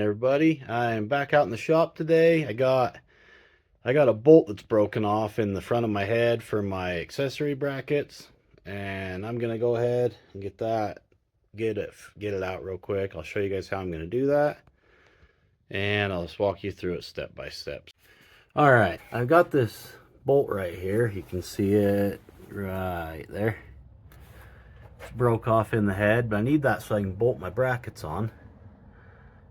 everybody. I am back out in the shop today. I got a bolt that's broken off in the front of my head for my accessory brackets, and I'm gonna go ahead and get it out real quick. I'll show you guys how I'm gonna do that, and I'll just walk you through it step by step. All right, I've got this bolt right here. You can see it right there. It's broke off in the head, but I need that so I can bolt my brackets on.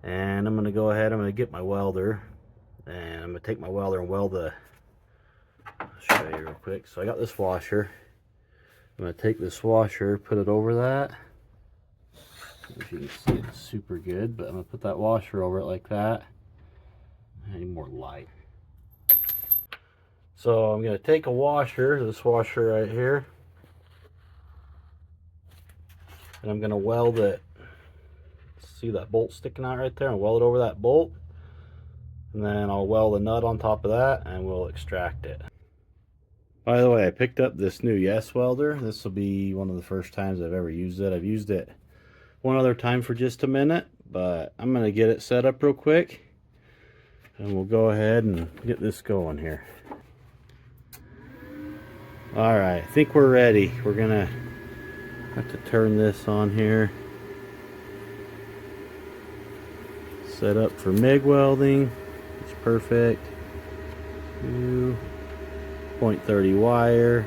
And I'm going to go ahead, I'm going to get my welder, and I'm going to take my welder and weld I'll show you real quick. So I got this washer. I'm going to take this washer, put it over that. If you can see it super good, but I'm going to put that washer over it like that. I need more light. So I'm going to take a washer, this washer right here, and I'm going to weld it. See that bolt sticking out right there? I'll weld it over that bolt, and then I'll weld a nut on top of that, and we'll extract it. By the way, I picked up this new Yes welder. This will be one of the first times I've ever used it. I've used it one other time for just a minute, but I'm going to get it set up real quick, and we'll go ahead and get this going here. Alright, I think we're ready. We're going to have to turn this on here. Set up for MIG welding. It's perfect. 0.30 wire.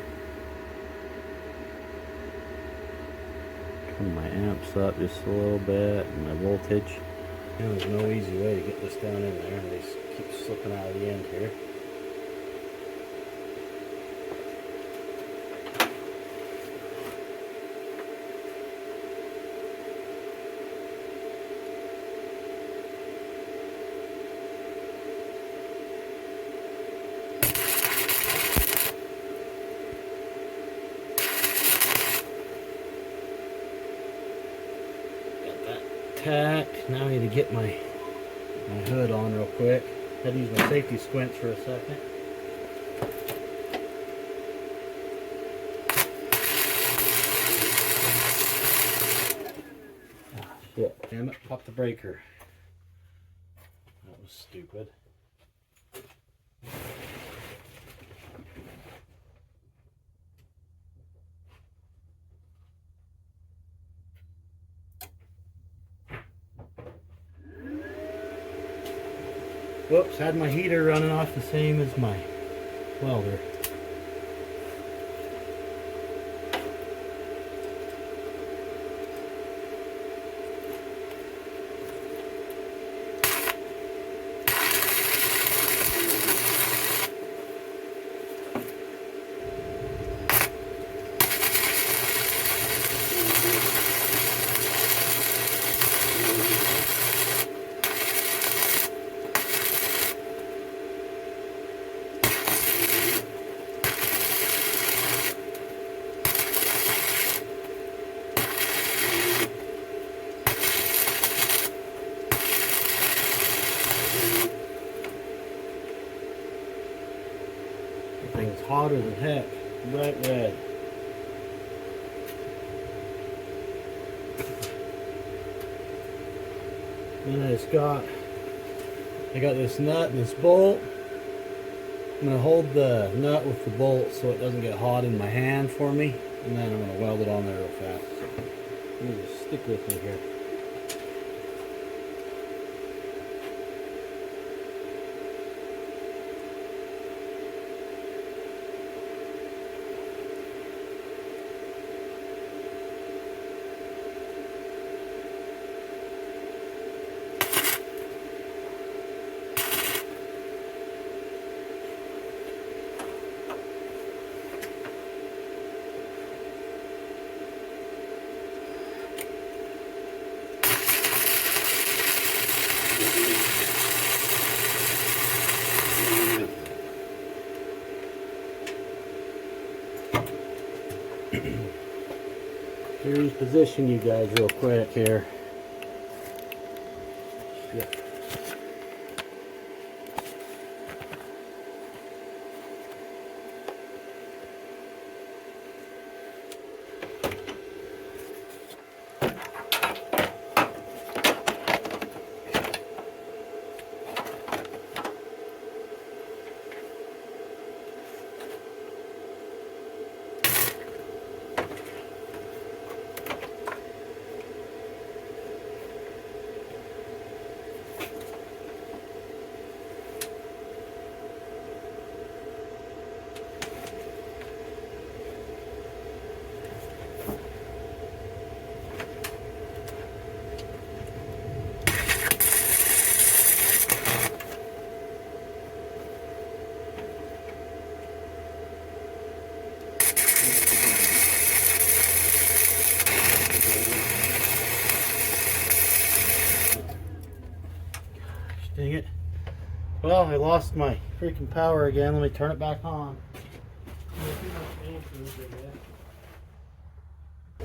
Turn my amps up just a little bit and my voltage. And there's no easy way to get this down in there. They keep slipping out of the end here. Tacked. Now I need to get my hood on real quick. I had to use my safety squints for a second. Ah, shit. Damn it, popped the breaker. That was stupid. Whoops, had my heater running off the same as my welder. Thing's hotter than heck, bright red. Then I got this nut and this bolt. I'm gonna hold the nut with the bolt so it doesn't get hot in my hand for me, and then I'm gonna weld it on there real fast. You just stick with me here. Here's position you guys real quick here. Yeah. Well, I lost my freaking power again. Let me turn it back on.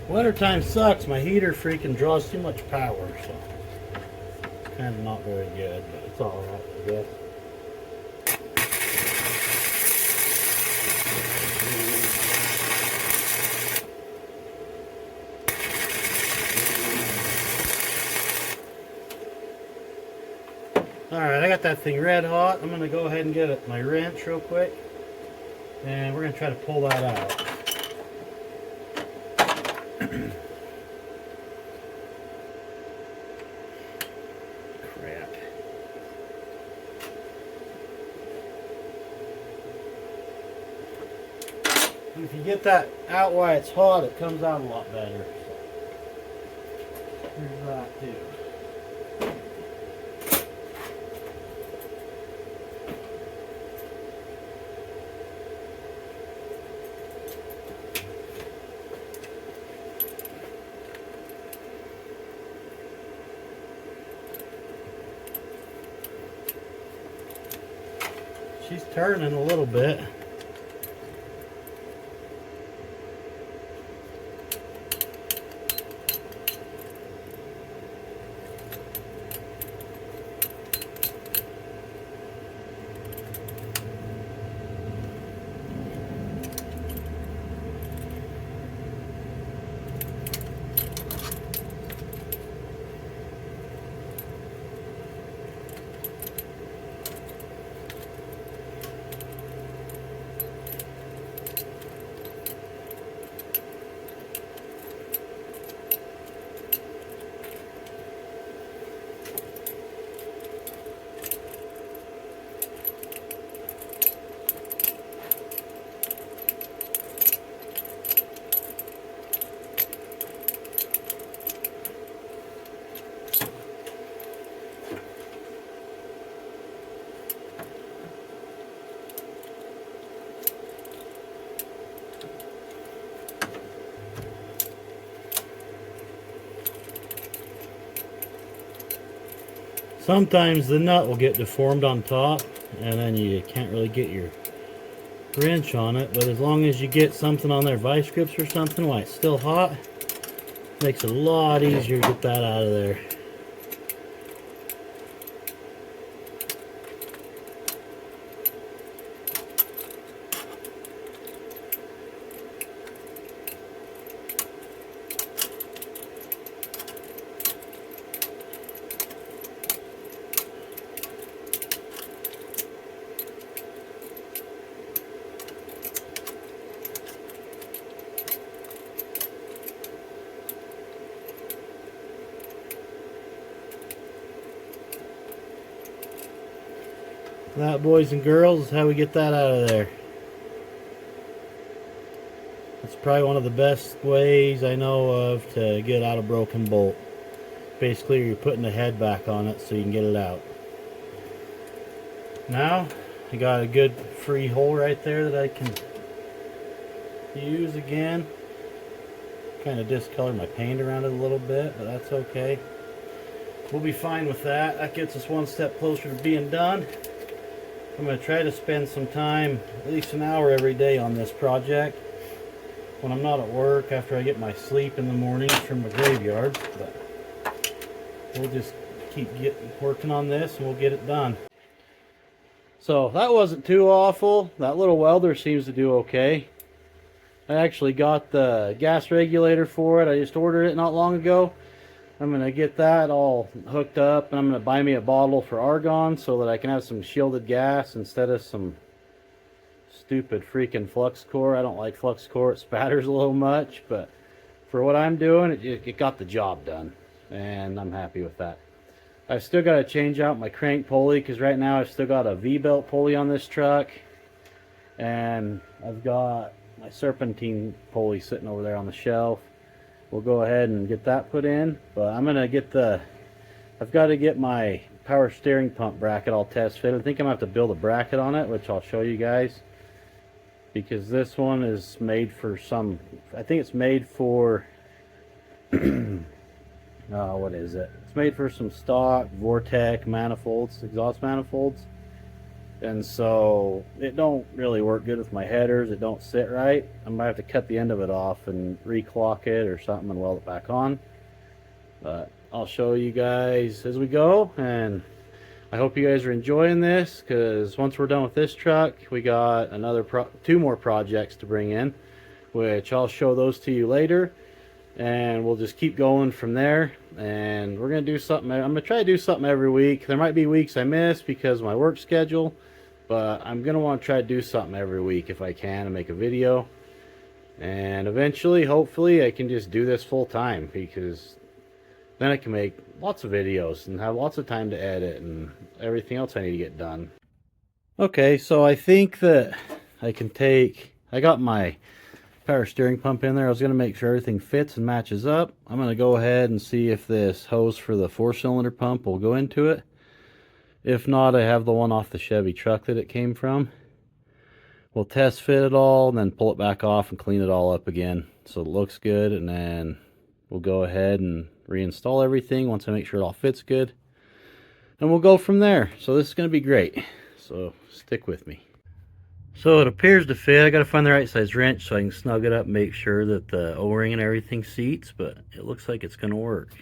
Wintertime sucks. My heater freaking draws too much power, so kind of not very good, but it's alright, I guess. Alright, I got that thing red hot. I'm going to go ahead and get my wrench real quick. And we're going to try to pull that out. Crap. And if you get that out while it's hot, it comes out a lot better. So, here's that too. She's turning a little bit. Sometimes the nut will get deformed on top and then you can't really get your wrench on it, but as long as you get something on there, vice grips or something, while it's still hot, makes it a lot easier to get that out of there. That, boys and girls, is how we get that out of there. That's probably one of the best ways I know of to get out a broken bolt. Basically, you're putting the head back on it so you can get it out. Now, I got a good free hole right there that I can use again. Kind of discolored my paint around it a little bit, but that's okay. We'll be fine with that. That gets us one step closer to being done. I'm going to try to spend some time, at least an hour every day on this project when I'm not at work, after I get my sleep in the mornings from the graveyard. But we'll just keep working on this and we'll get it done. So that wasn't too awful. That little welder seems to do okay. I actually got the gas regulator for it. I just ordered it not long ago. I'm going to get that all hooked up, and I'm going to buy me a bottle for argon so that I can have some shielded gas instead of some stupid freaking flux core. I don't like flux core. It spatters a little much, but for what I'm doing, it got the job done, and I'm happy with that. I've still got to change out my crank pulley because right now I've still got a V-belt pulley on this truck, and I've got my serpentine pulley sitting over there on the shelf. We'll go ahead and get that put in, but I'm gonna get I've got to get my power steering pump bracket all test fit. I think I'm gonna have to build a bracket on it, which I'll show you guys, because this one is made for I think it's made for what is it? It's made for some stock Vortec manifolds, exhaust manifolds, and so it don't really work good with my headers. It don't sit right. I might have to cut the end of it off and reclock it or something and weld it back on. But I'll show you guys as we go, and I hope you guys are enjoying this, because once we're done with this truck, we got another two more projects to bring in, which I'll show those to you later, and we'll just keep going from there. And we're gonna do something. I'm gonna try to do something every week. There might be weeks I miss because of my work schedule, but I'm gonna want to try to do something every week if I can and make a video. And eventually, hopefully, I can just do this full time, because then I can make lots of videos and have lots of time to edit and everything else I need to get done. Okay, so I think that I got my power steering pump in there. I was going to make sure everything fits and matches up. I'm going to go ahead and see if this hose for the 4-cylinder pump will go into it. If not, I have the one off the Chevy truck that it came from. We'll test fit it all and then pull it back off and clean it all up again so it looks good, and then we'll go ahead and reinstall everything once I make sure it all fits good, and we'll go from there. So this is going to be great, so stick with me. So it appears to fit. I got to find the right size wrench so I can snug it up and make sure that the O-ring and everything seats, but it looks like it's going to work.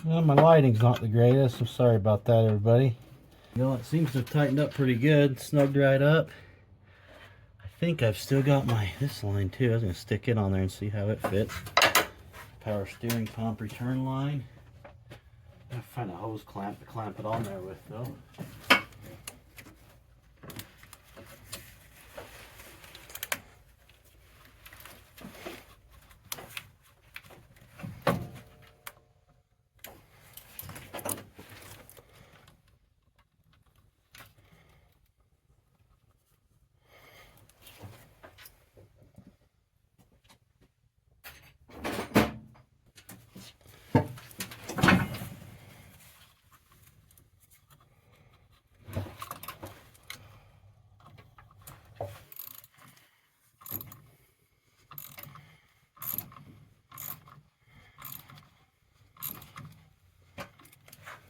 Well, my lighting's not the greatest, so sorry about that, everybody. Well, it seems to have tightened up pretty good, snugged right up. I think I've still got this line too. I was going to stick it on there and see how it fits. Power steering pump return line. I gotta find a hose clamp to clamp it on there with, though.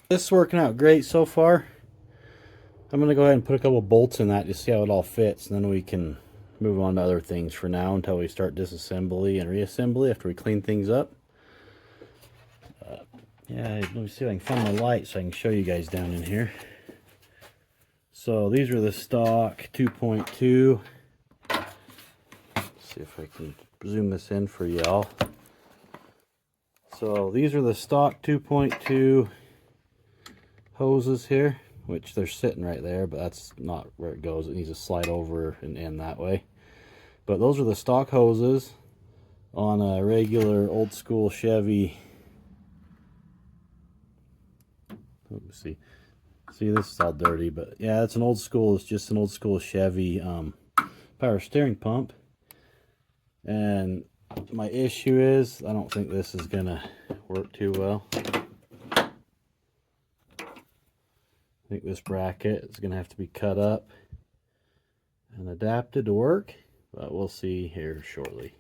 This is working out great so far. I'm going to go ahead and put a couple bolts in that to see how it all fits, and then we can move on to other things for now until we start disassembly and reassembly after we clean things up. Yeah, let me see if I can find my light so I can show you guys down in here. So these are the stock 2.2. See if I can zoom this in for y'all. So these are the stock 2.2 hoses here, which they're sitting right there, but that's not where it goes. It needs to slide over and in that way. But those are the stock hoses on a regular old school Chevy. Let me see. See, this is all dirty, but yeah, it's just an old school Chevy power steering pump. And my issue is I don't think this is gonna work too well. I think this bracket is gonna have to be cut up and adapted to work, but we'll see here shortly.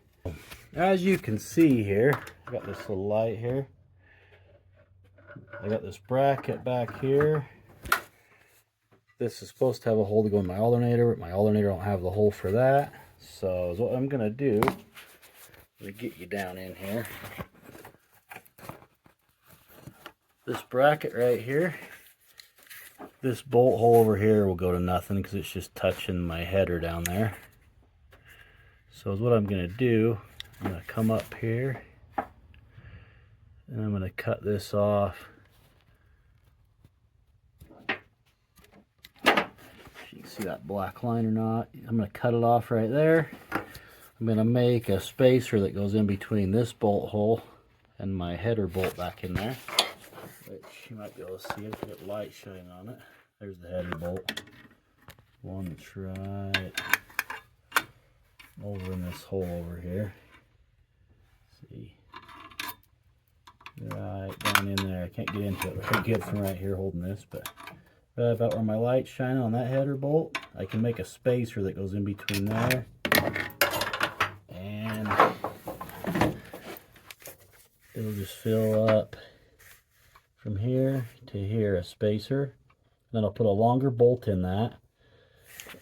As you can see here, I got this little light here. I got this bracket back here. This is supposed to have a hole to go in my alternator, but my alternator don't have the hole for that. So what I'm gonna do, let me get you down in here. This bracket right here, this bolt hole over here will go to nothing because it's just touching my header down there. So what I'm gonna do, I'm gonna come up here and I'm gonna cut this off. You can see that black line or not. I'm going to cut it off right there. I'm going to make a spacer that goes in between this bolt hole and my header bolt back in there, which you might be able to see if I get light shining on it. There's the header bolt. One that's right over in this hole over here. See, right down in there. I can't get into it very good from right here holding this, but right about where my light's shining on that header bolt, I can make a spacer that goes in between there, and it'll just fill up from here to here, a spacer. Then I'll put a longer bolt in that,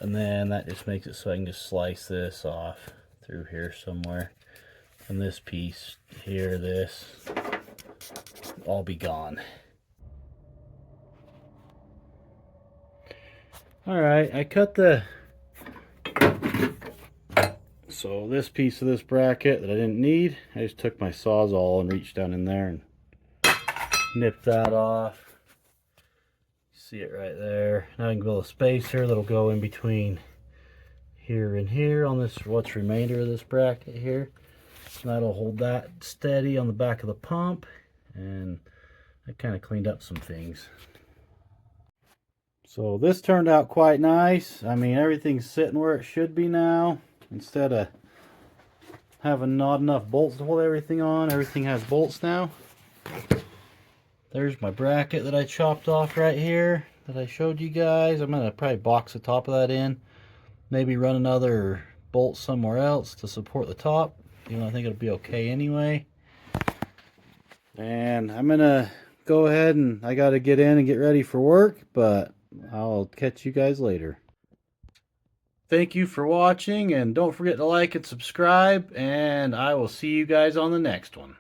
and then that just makes it so I can just slice this off through here somewhere. And this piece here, this, all be gone. Alright, I cut so this piece of this bracket that I didn't need, I just took my Sawzall and reached down in there and nipped that off. See it right there. Now I can build a spacer that'll go in between here and here on this, what's remainder of this bracket here. And that'll hold that steady on the back of the pump, and I kind of cleaned up some things. So this turned out quite nice. I mean, everything's sitting where it should be now. Instead of having not enough bolts to hold everything on, everything has bolts now. There's my bracket that I chopped off right here that I showed you guys. I'm going to probably box the top of that in. Maybe run another bolt somewhere else to support the top. Even though I think it'll be okay anyway. And I'm going to go ahead and I got to get in and get ready for work. But I'll catch you guys later. Thank you for watching, and don't forget to like and subscribe. And I will see you guys on the next one.